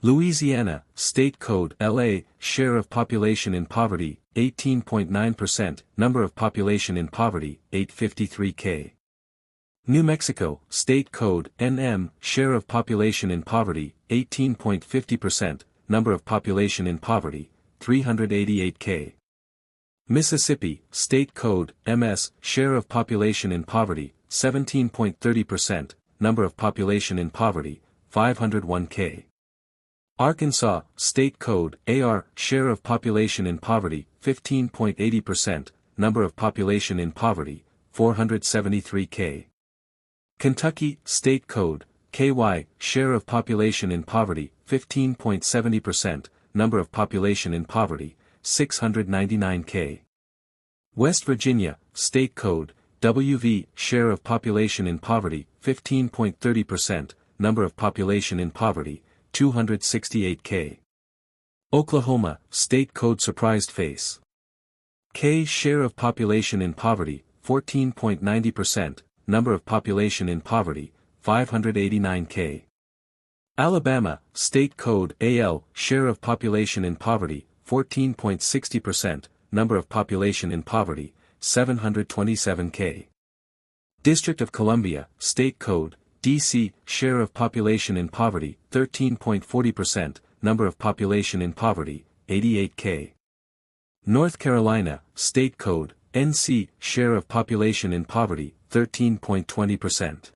Louisiana, State Code LA, share of population in poverty, 18.9%, number of population in poverty, 853K. New Mexico, State Code NM, share of population in poverty, 18.50%, number of population in poverty, 388K. Mississippi, State Code MS, share of population in poverty, 17.30%, number of population in poverty, 501K. Arkansas, State Code AR, share of population in poverty, 15.80%, number of population in poverty, 473K. Kentucky, State Code KY, share of population in poverty, 15.70%, number of population in poverty, 699K. West Virginia, State Code WV, share of population in poverty, 15.30%, number of population in poverty, 268K. Oklahoma, State Code Surprised Face. K, share of population in poverty, 14.90%, number of population in poverty, 589K. Alabama, State Code AL, share of population in poverty, 14.60%, number of population in poverty, 727K. District of Columbia, State Code DC, share of population in poverty, 13.40%, number of population in poverty, 88K. North Carolina, State Code NC, share of population in poverty, 13.20%.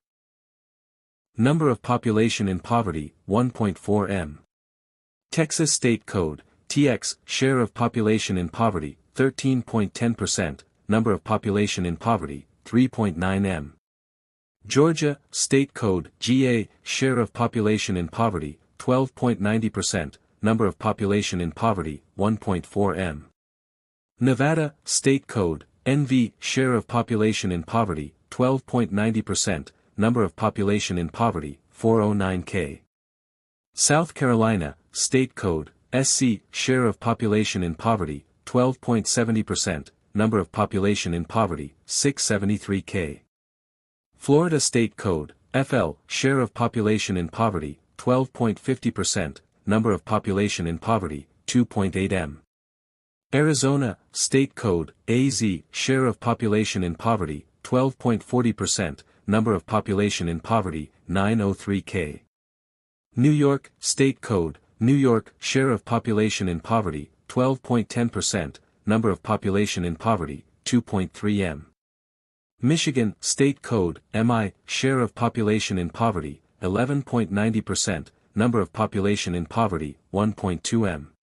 Number of population in poverty, 1.4 m. Texas State Code TX, share of population in poverty, 13.10%, number of population in poverty, 3.9 m. Georgia, State Code GA, share of population in poverty, 12.90%, number of population in poverty, 1.4 m. Nevada, State Code NV, share of population in poverty, 12.90%, number of population in poverty, 409K. South Carolina, State Code SC, share of population in poverty, 12.70%, number of population in poverty, 673K. Florida State Code FL, share of population in poverty, 12.50%, number of population in poverty, 2.8 m. Arizona, State Code AZ, share of population in poverty, 12.40%, number of population in poverty, 903K. New York, State Code New York, share of population in poverty, 12.10%, number of population in poverty, 2.3 m. Michigan, State Code MI, share of population in poverty, 11.90%, number of population in poverty, 1.2 m.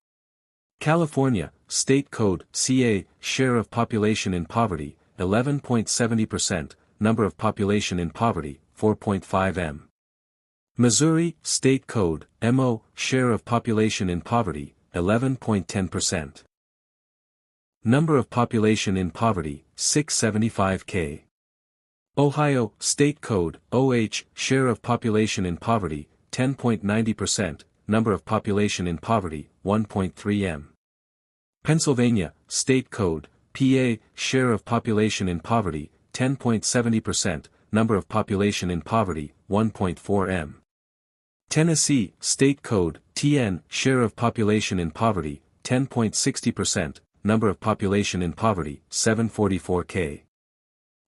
California, State Code CA, share of population in poverty, 11.70%, number of population in poverty, 4.5 m. Missouri, State Code MO, share of population in poverty, 11.10%. Number of population in poverty, 675K. Ohio, State Code OH, share of population in poverty, 10.90%, number of population in poverty, 1.3 m. Pennsylvania, State Code PA, share of population in poverty, 10.70%, number of population in poverty, 1.4 m. Tennessee, State Code TN, share of population in poverty, 10.60%, number of population in poverty, 744K.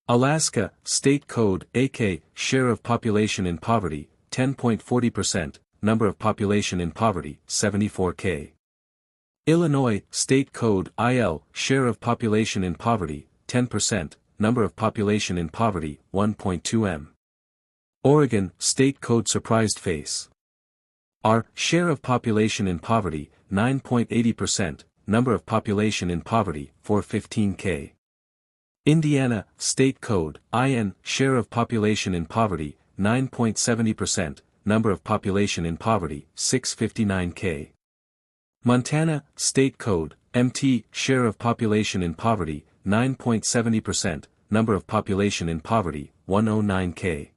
Alaska, State Code AK, share of population in poverty, 10.40%, number of population in poverty, 74K. Illinois, State Code IL, share of population in poverty, 10%, number of population in poverty, 1.2 m. Oregon, State Code Surprised Face. R, share of population in poverty, 9.80%, number of population in poverty, 415K. Indiana, State Code IN, share of population in poverty, 9.70%, number of population in poverty, 659K. Montana, State Code MT, share of population in poverty, 9.70%, number of population in poverty, 109K.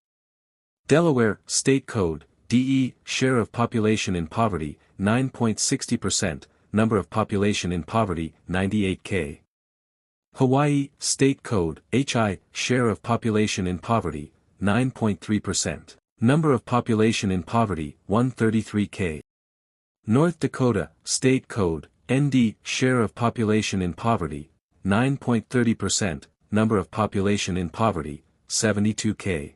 Delaware, State Code DE, share of population in poverty, 9.60%, number of population in poverty, 98K. Hawaii, State Code HI, share of population in poverty, 9.3%, number of population in poverty, 133K. North Dakota, State Code, ND, share of population in poverty, 9.30%, number of population in poverty, 72K.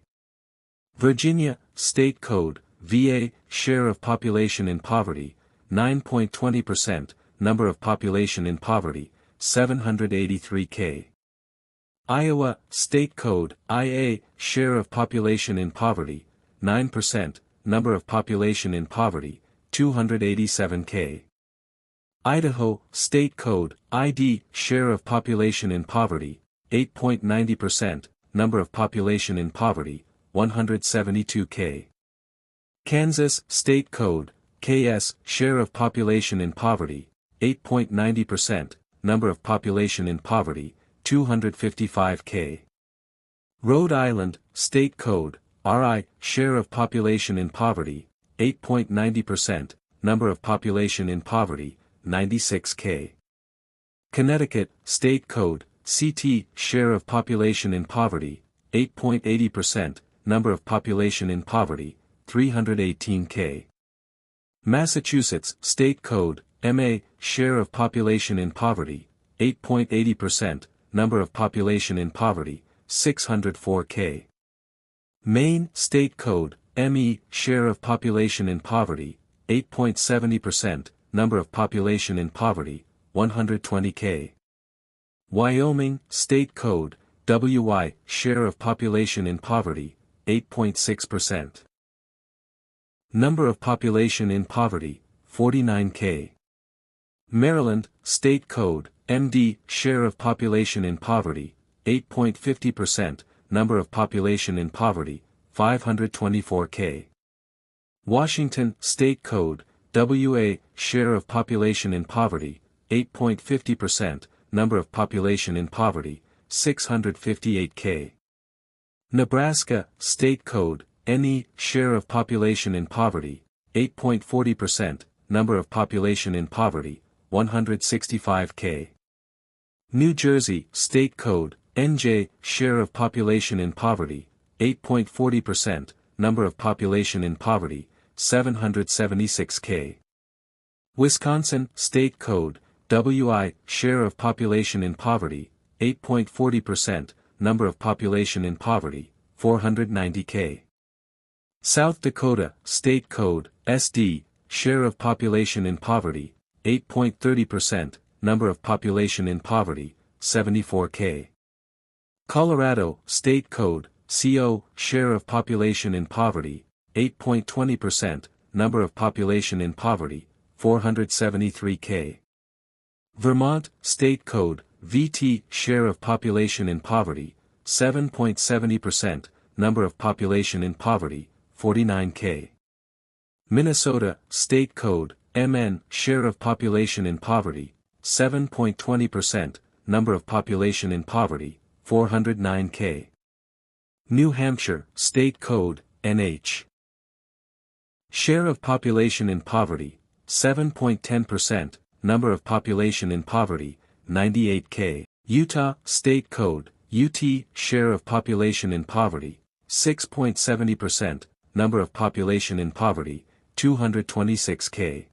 Virginia, State Code, VA, share of population in poverty, 9.20%, number of population in poverty, 783K. Iowa, State Code, IA, share of population in poverty, 9%, number of population in poverty, 287K. Idaho, State Code, ID, share of population in poverty, 8.90%, number of population in poverty, 172K. Kansas, State Code, KS, share of population in poverty, 8.90%, number of population in poverty, 255K. Rhode Island, State Code, RI, share of population in poverty, 8.90%, number of population in poverty, 96K. Connecticut, State Code, CT, share of population in poverty, 8.80%, number of population in poverty, 318K. Massachusetts, State Code, MA, share of population in poverty, 8.80%, number of population in poverty, 604K. Maine, State Code, ME, share of population in poverty, 8.70%, number of population in poverty, 120K. Wyoming, State Code, WY, share of population in poverty, 8.6%. Number of population in poverty, 49K. Maryland, State Code, MD, share of population in poverty, 8.50%, number of population in poverty, 524K. Washington, State Code, WA, share of population in poverty, 8.50%, number of population in poverty, 658K. Nebraska, State Code, NE, share of population in poverty, 8.40%, number of population in poverty, 165K. New Jersey, State Code, NJ, share of population in poverty, 8.40%, number of population in poverty, 776K. Wisconsin, State Code, WI, share of population in poverty, 8.40%, number of population in poverty, 490K. South Dakota, State Code, SD, share of population in poverty, 8.30%, number of population in poverty, 74K. Colorado, State Code, CO, share of population in poverty, 8.20%, number of population in poverty, 473K. Vermont, State Code, VT, share of population in poverty, 7.70%, number of population in poverty, 49K. Minnesota, State Code, MN, share of population in poverty, 7.20%, number of population in poverty, 409K. New Hampshire, State Code, NH. Share of population in poverty, 7.10%, number of population in poverty, 98K. Utah, State Code, UT, share of population in poverty, 6.70%, number of population in poverty, 226K.